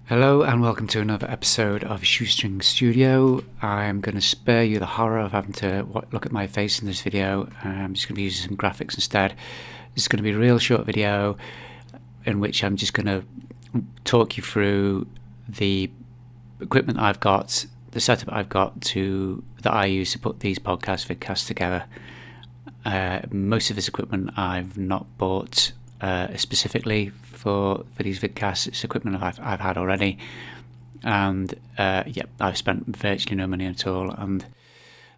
Hello and welcome to another episode of Shoestring Studio. I'm going to spare you the horror of having to look at my face in this video. I'm just going to be using some graphics instead. This is going to be a real short video in which I'm just going to talk you through the equipment I've got, the setup I've got that I use to put these vidcasts together. Most of this equipment I've not bought specifically for these vidcasts. It's equipment I've had already, and I've spent virtually no money at all, and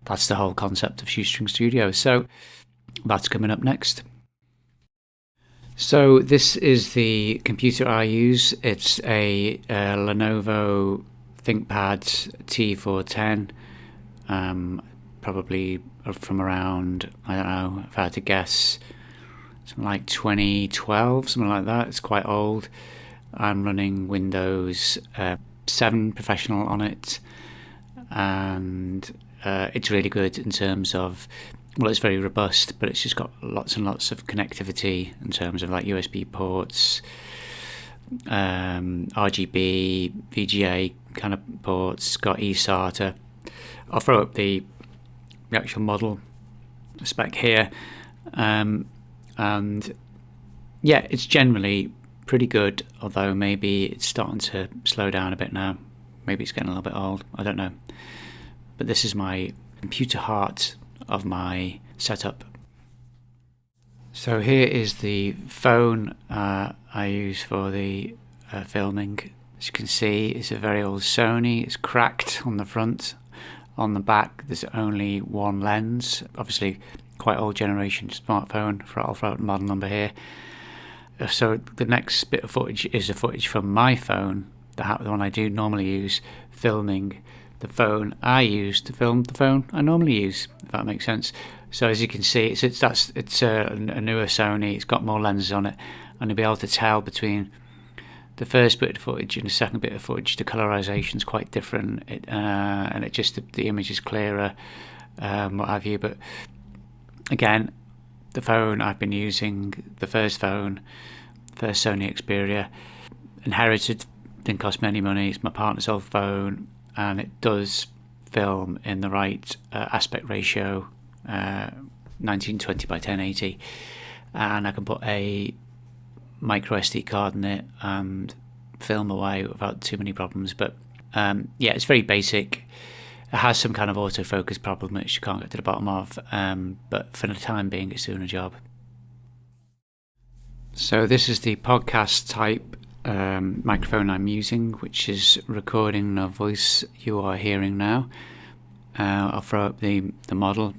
that's the whole concept of Shoestring Studio. So that's coming up next. So this is the computer I use. It's a Lenovo ThinkPad T410, probably from around, I don't know, if I had to guess, something like 2012, something like that. It's quite old. I'm running Windows 7 Professional on it, and it's really good in terms of, well, it's very robust, but it's just got lots and lots of connectivity in terms of like USB ports, RGB, VGA kind of ports, got eSATA. I'll throw up the actual model spec here. And yeah, it's generally pretty good, although maybe it's starting to slow down a bit now. Maybe it's getting a little bit old, I don't know. But this is my computer heart of my setup. So here is the phone I use for the filming. As you can see, it's a very old Sony. It's cracked on the front. On the back, there's only one lens. Obviously, quite old generation smartphone. I'll throw out the model number here. So the next bit of footage is the footage from my phone, the one I do normally use, filming the phone I use to film the phone I normally use, if that makes sense. So as you can see, it's a newer Sony. It's got more lenses on it, and you'll be able to tell between the first bit of footage and the second bit of footage. The colorization is quite different, and it just the image is clearer, what have you. But again, the phone I've been using, the first Sony Xperia, inherited, didn't cost me any money. It's my partner's old phone, and it does film in the right aspect ratio, 1920 by 1080, and I can put a micro SD card in it and film away without too many problems. But it's very basic. It has some kind of autofocus problem which you can't get to the bottom of, but for the time being it's doing a job. So this is the podcast type microphone I'm using, which is recording the voice you are hearing now. I'll throw up the model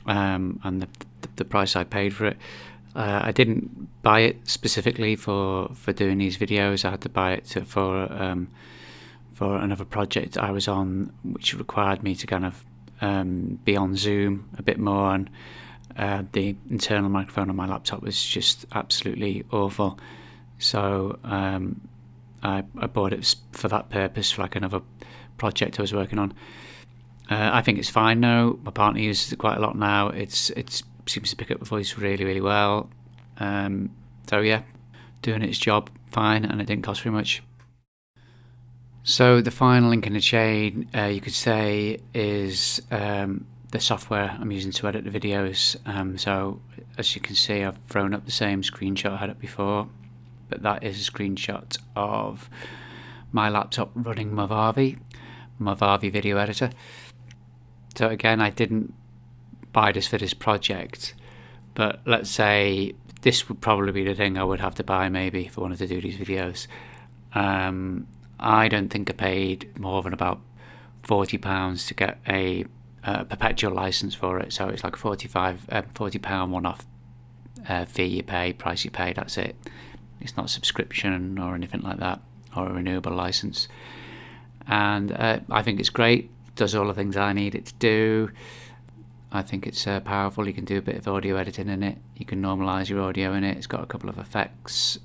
and the price I paid for it. I didn't buy it specifically for doing these videos. I had to buy it for another project I was on, which required me to kind of be on Zoom a bit more, and the internal microphone on my laptop was just absolutely awful. So I bought it for that purpose, for like another project I was working on. I think it's fine now. My partner uses it quite a lot now. It seems to pick up the voice really, really well. So yeah, doing its job fine, and it didn't cost very much. So the final link in the chain, you could say, is the software I'm using to edit the videos. So as you can see, I've thrown up the same screenshot I had up before, but that is a screenshot of my laptop running Movavi video editor. So again, I didn't buy this for this project, but let's say this would probably be the thing I would have to buy maybe if I wanted to do these videos. I don't think I paid more than about £40 to get a perpetual license for it. So it's like a £40 one-off fee price you pay, that's it. It's not a subscription or anything like that, or a renewable license. And I think it's great. It does all the things I need it to do. I think it's powerful. You can do a bit of audio editing in it. You can normalize your audio in it. It's got a couple of effects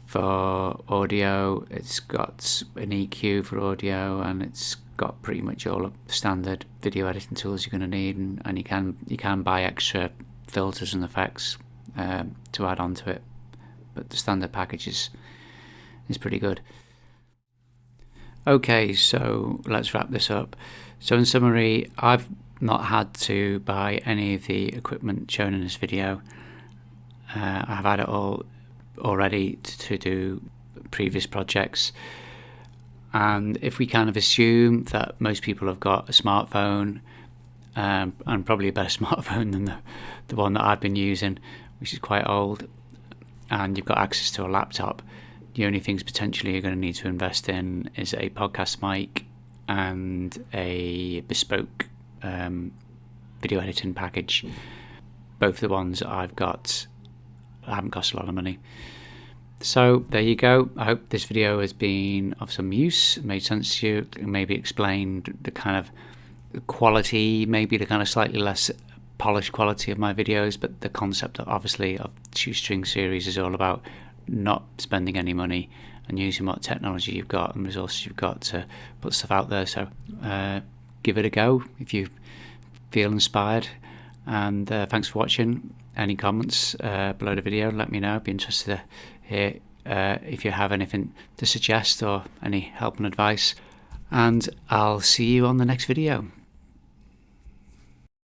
for audio. It's got an EQ for audio, and it's got pretty much all of the standard video editing tools you're going to need, and you can buy extra filters and effects to add on to it, but the standard package is pretty good. Okay, so let's wrap this up. So in summary, I've not had to buy any of the equipment shown in this video. I've had it all already to do previous projects. And if we kind of assume that most people have got a smartphone, and probably a better smartphone than the one that I've been using, which is quite old, and you've got access to a laptop, the only things potentially you're going to need to invest in is a podcast mic and a bespoke video editing package. Both the ones that I've got haven't cost a lot of money. So there you go. I hope this video has been of some use, made sense to you, maybe explained the kind of quality, maybe the kind of slightly less polished quality of my videos, but the concept obviously of Shoestring Series is all about not spending any money and using what technology you've got and resources you've got to put stuff out there. So give it a go if you feel inspired, and thanks for watching. Any comments below the video, let me know. I'd be interested to hear if you have anything to suggest or any help and advice, and I'll see you on the next video.